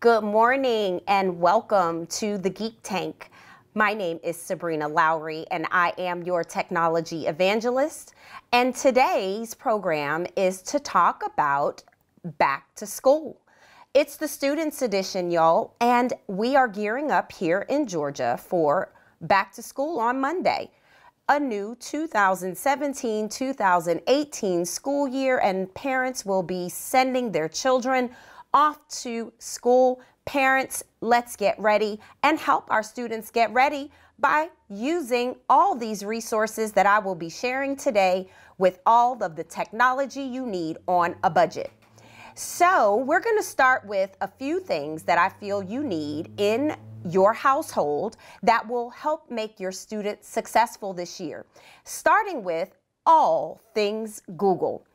Good morning and welcome to the Geek Tank. My name is Sabrina Lowery and I am your technology evangelist. And today's program is to talk about back to school. It's the Students Edition, y'all, and we are gearing up here in Georgia for back to school on Monday. A new 2017-2018 school year, and parents will be sending their children off to school. Parents, let's get ready and help our students get ready by using all these resources that I will be sharing today with all of the technology you need on a budget. So we're going to start with a few things that I feel you need in your household that will help make your students successful this year, starting with all things Google.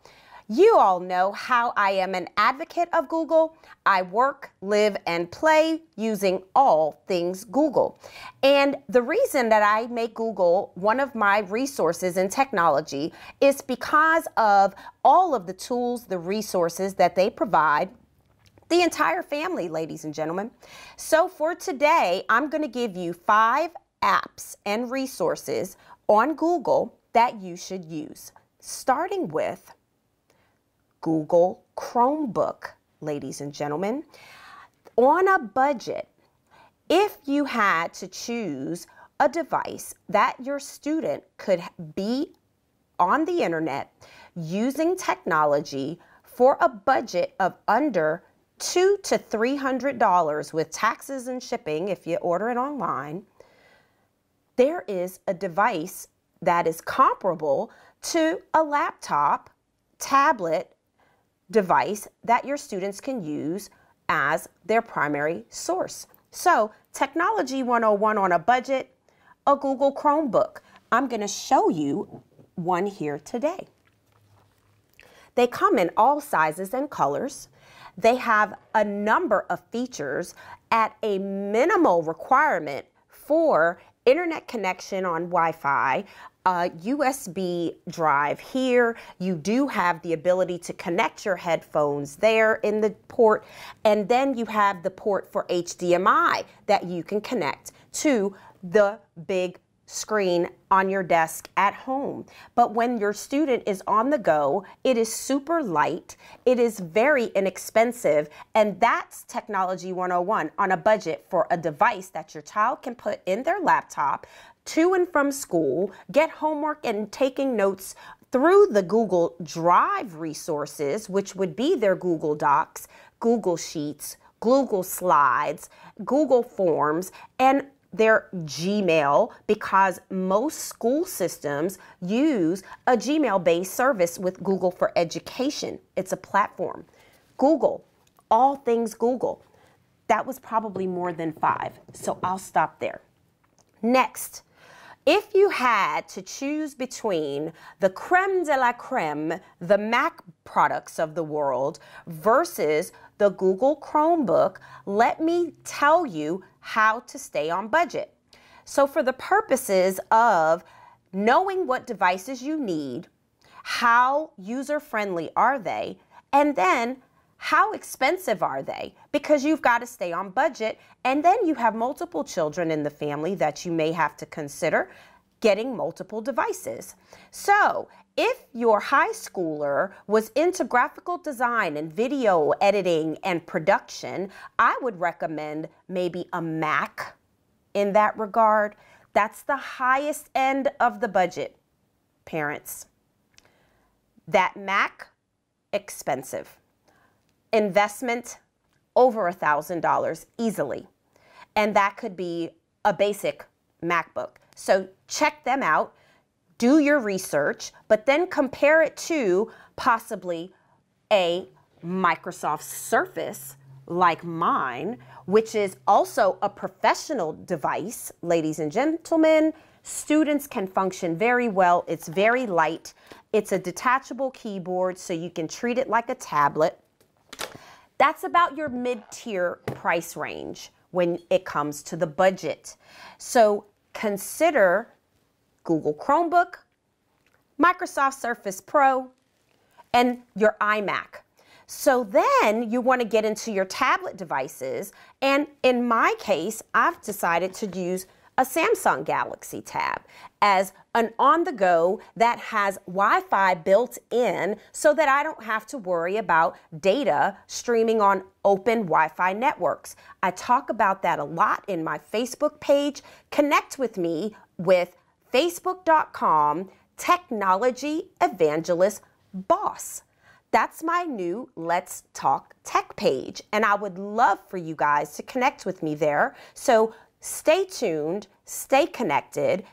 You all know how I am an advocate of Google. I work, live, and play using all things Google. And the reason that I make Google one of my resources in technology is because of all of the tools, the resources that they provide the entire family, ladies and gentlemen. So for today, I'm going to give you 5 apps and resources on Google that you should use, starting with Google Chromebook, ladies and gentlemen. On a budget, if you had to choose a device that your student could be on the internet using technology for a budget of under $200 to $300 with taxes and shipping if you order it online, there is a device that is comparable to a laptop, tablet, device that your students can use as their primary source. So, Technology 101 on a budget, a Google Chromebook. I'm going to show you one here today. They come in all sizes and colors. They have a number of features at a minimal requirement for internet connection on Wi-Fi, a USB drive here. You do have the ability to connect your headphones there in the port, and then you have the port for HDMI that you can connect to the big screen on your desk at home. But when your student is on the go, it is super light, it is very inexpensive, and that's Technology 101 on a budget for a device that your child can put in their laptop to and from school, get homework and taking notes through the Google Drive resources, which would be their Google Docs, Google Sheets, Google Slides, Google Forms, and their Gmail, because most school systems use a Gmail-based service with Google for Education. It's a platform. Google, all things Google. That was probably more than 5, so I'll stop there. Next, if you had to choose between the creme de la creme, the Mac products of the world, versus the Google Chromebook, let me tell you how to stay on budget. So for the purposes of knowing what devices you need, how user-friendly are they, and then how expensive are they? Because you've got to stay on budget, and then you have multiple children in the family that you may have to consider getting multiple devices. So if your high schooler was into graphical design and video editing and production, I would recommend maybe a Mac in that regard. That's the highest end of the budget, parents. That Mac, expensive. Investment, over $1,000 easily. And that could be a basic MacBook. So check them out, do your research, but then compare it to possibly a Microsoft Surface like mine, which is also a professional device, ladies and gentlemen. Students can function very well. It's very light. It's a detachable keyboard, so you can treat it like a tablet. That's about your mid-tier price range when it comes to the budget. So consider Google Chromebook, Microsoft Surface Pro, and your iMac. So then you want to get into your tablet devices. And in my case, I've decided to use a Samsung Galaxy Tab as an on-the-go that has Wi-Fi built in so that I don't have to worry about data streaming on open Wi-Fi networks. I talk about that a lot in my Facebook page. Connect with me with facebook.com Technology Evangelist Boss. That's my new Let's Talk Tech page, and I would love for you guys to connect with me there. So stay tuned, stay connected,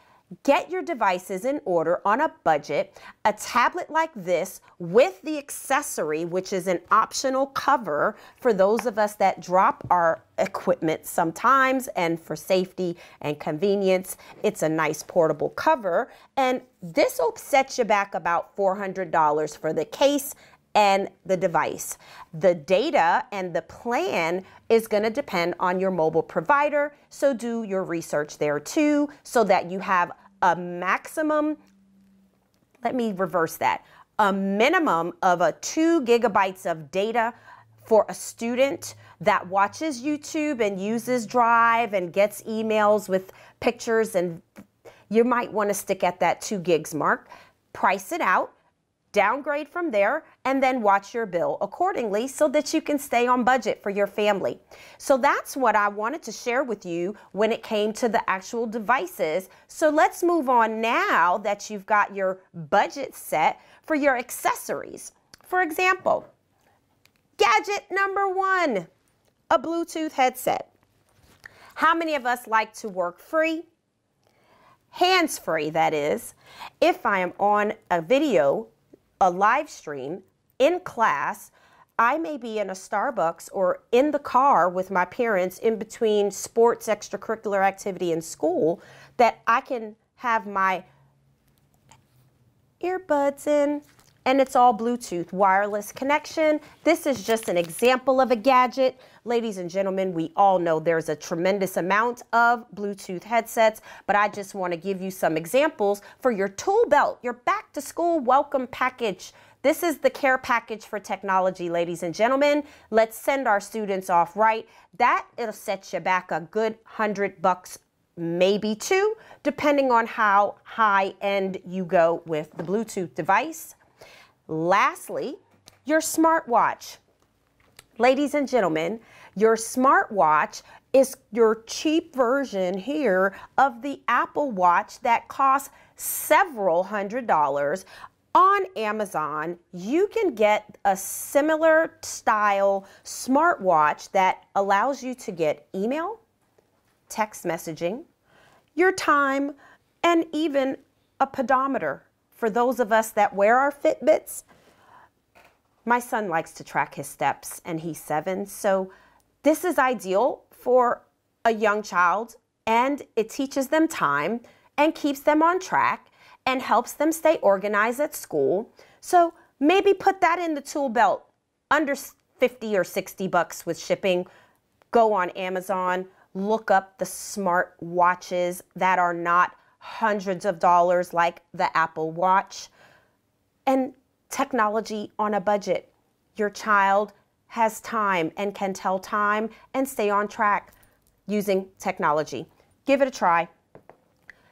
get your devices in order on a budget. A tablet like this with the accessory, which is an optional cover for those of us that drop our equipment sometimes, and for safety and convenience, it's a nice portable cover. And this will set you back about $400 for the case and the device. The data and the plan is going to depend on your mobile provider, so do your research there too, so that you have a maximum, let me reverse that, a minimum of 2 gigabytes of data for a student that watches YouTube and uses Drive and gets emails with pictures, and you might want to stick at that 2 gigs mark. Price it out, downgrade from there, and then watch your bill accordingly so that you can stay on budget for your family. So that's what I wanted to share with you when it came to the actual devices. So let's move on now that you've got your budget set for your accessories. For example, gadget number 1, a Bluetooth headset. How many of us like to work free? Hands-free, that is. If I am on a video, a live stream in class, I may be in a Starbucks or in the car with my parents in between sports, extracurricular activity, and school, that I can have my earbuds in, and it's all Bluetooth wireless connection. This is just an example of a gadget. Ladies and gentlemen, we all know there's a tremendous amount of Bluetooth headsets, but I just want to give you some examples for your tool belt, your back to school welcome package. This is the care package for technology, ladies and gentlemen. Let's send our students off right. It'll set you back a good $100, maybe 2, depending on how high end you go with the Bluetooth device. Lastly, your smartwatch. Ladies and gentlemen, your smartwatch is your cheap version here of the Apple Watch that costs several $100s. On Amazon, you can get a similar style smartwatch that allows you to get email, text messaging, your time, and even a pedometer. For those of us that wear our Fitbits, my son likes to track his steps and he's 7, so this is ideal for a young child, and it teaches them time and keeps them on track and helps them stay organized at school. So maybe put that in the tool belt. Under 50 or 60 bucks with shipping. Go on Amazon, look up the smart watches that are not hundreds of dollars like the Apple Watch, and technology on a budget. Your child has time and can tell time and stay on track using technology. Give it a try.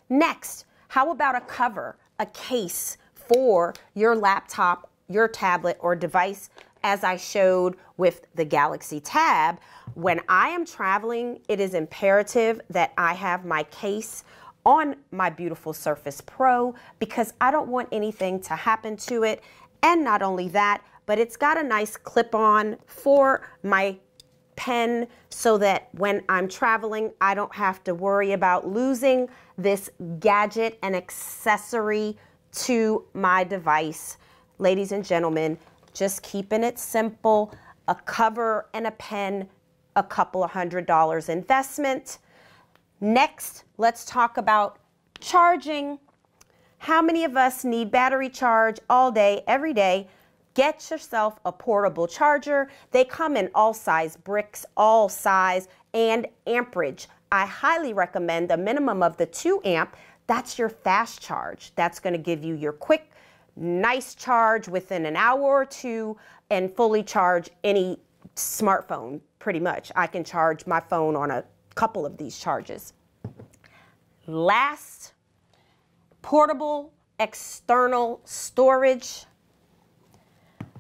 Next, how about a cover, a case for your laptop, your tablet, or device, as I showed with the Galaxy Tab? When I am traveling, it is imperative that I have my case on my beautiful Surface Pro because I don't want anything to happen to it. And not only that, but it's got a nice clip-on for my pen so that when I'm traveling, I don't have to worry about losing this gadget and accessory to my device. Ladies and gentlemen, just keeping it simple, a cover and a pen, a couple of $100 investment. Next, let's talk about charging. How many of us need battery charge all day, every day? Get yourself a portable charger. They come in all size bricks, all size, and amperage. I highly recommend a minimum of the 2 amp. That's your fast charge. That's going to give you your quick nice charge within an hour or two, and fully charge any smartphone, pretty much. I can charge my phone on a couple of these charges. Last, portable external storage,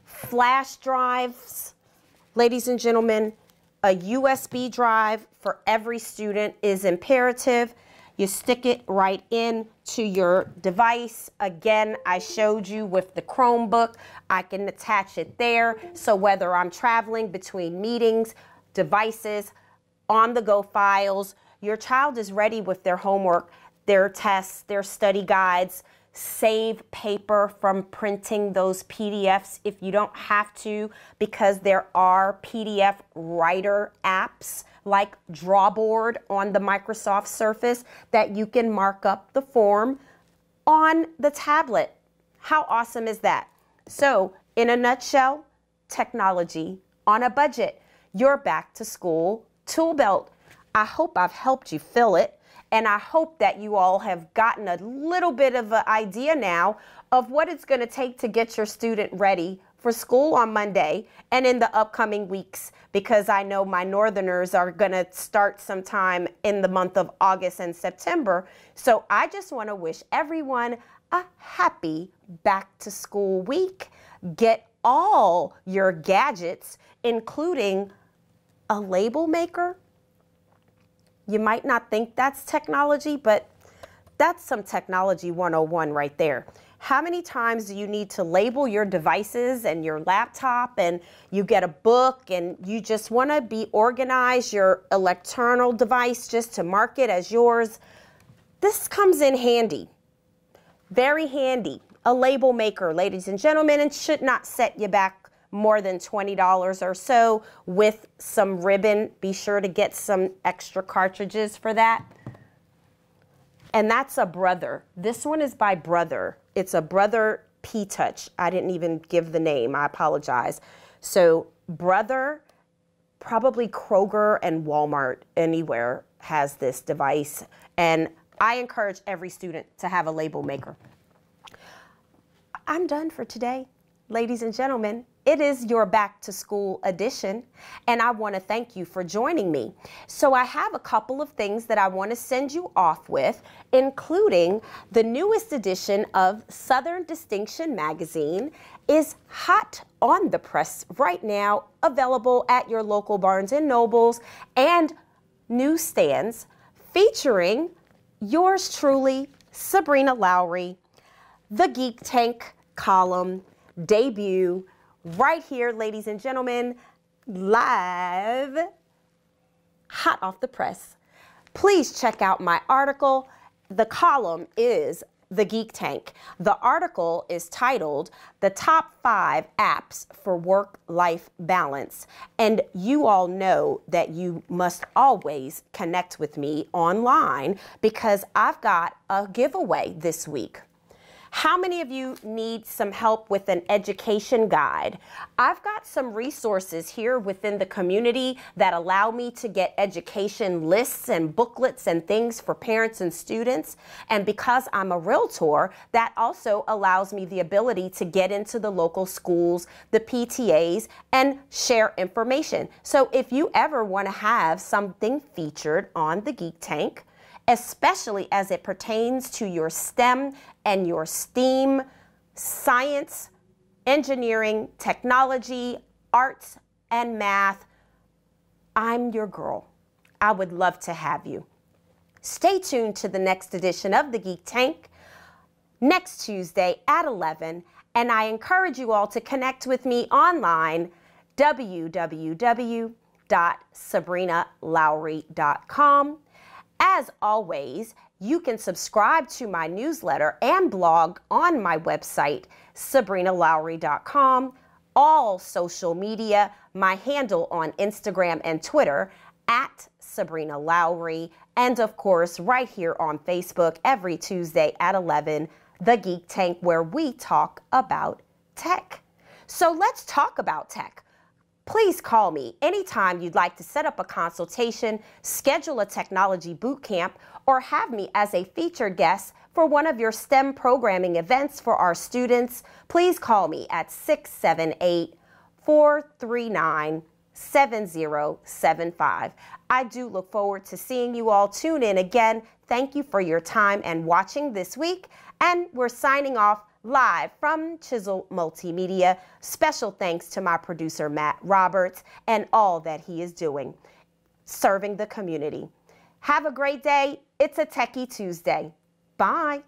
flash drives. Ladies and gentlemen, a USB drive for every student is imperative. You stick it right in to your device. Again, I showed you with the Chromebook, I can attach it there. So whether I'm traveling between meetings, devices, on-the-go files, your child is ready with their homework, their tests, their study guides. Save paper from printing those PDFs if you don't have to, because there are PDF writer apps like Drawboard on the Microsoft Surface that you can mark up the form on the tablet. How awesome is that? So, in a nutshell, technology on a budget. Your back to school tool belt. I hope I've helped you fill it, and I hope that you all have gotten a little bit of an idea now of what it's going to take to get your student ready for school on Monday and in the upcoming weeks, because I know my northerners are going to start sometime in the month of August and September. So I just want to wish everyone a happy back to school week. Get all your gadgets, including a label maker. You might not think that's technology, but that's some technology 101 right there. How many times do you need to label your devices and your laptop, and you get a book and you just want to be organized, your electronic device just to mark it as yours? This comes in handy, very handy. A label maker, ladies and gentlemen, and should not set you back more than $20 or so with some ribbon. Be sure to get some extra cartridges for that. And that's a Brother. This one is by Brother. It's a Brother P-Touch. I didn't even give the name. I apologize. So Brother, probably Kroger and Walmart, anywhere has this device. And I encourage every student to have a label maker. I'm done for today. Ladies and gentlemen, it is your back to school edition, and I want to thank you for joining me. So I have a couple of things that I want to send you off with, including the newest edition of Southern Distinction magazine is hot on the press right now, available at your local Barnes & Nobles and newsstands, featuring yours truly, Sabrina Lowery, the Geek Tank column debut, right here, ladies and gentlemen, live, hot off the press. Please check out my article. The column is The Geek Tank. The article is titled The Top 5 Apps for Work-Life Balance. And you all know that you must always connect with me online, because I've got a giveaway this week. How many of you need some help with an education guide? I've got some resources here within the community that allow me to get education lists and booklets and things for parents and students. And because I'm a realtor, that also allows me the ability to get into the local schools, the PTAs, and share information. So if you ever want to have something featured on the Geek Tank, especially as it pertains to your STEM and your STEAM, science, engineering, technology, arts, and math, I'm your girl. I would love to have you. Stay tuned to the next edition of the Geek Tank next Tuesday at 11, and I encourage you all to connect with me online, www.sabrinalowry.com. As always, you can subscribe to my newsletter and blog on my website, sabrinalowry.com. All social media, my handle on Instagram and Twitter, at Sabrina Lowery. And of course, right here on Facebook, every Tuesday at 11, The Geek Tank, where we talk about tech. So let's talk about tech. Please call me anytime you'd like to set up a consultation, schedule a technology boot camp, or have me as a featured guest for one of your STEM programming events for our students, please call me at 678-439-7075. I do look forward to seeing you all. Tune in again. Thank you for your time and watching this week. And we're signing off live from Chisel Multimedia. Special thanks to my producer, Matt Roberts, and all that he is doing, serving the community. Have a great day. It's a Techie Tuesday. Bye.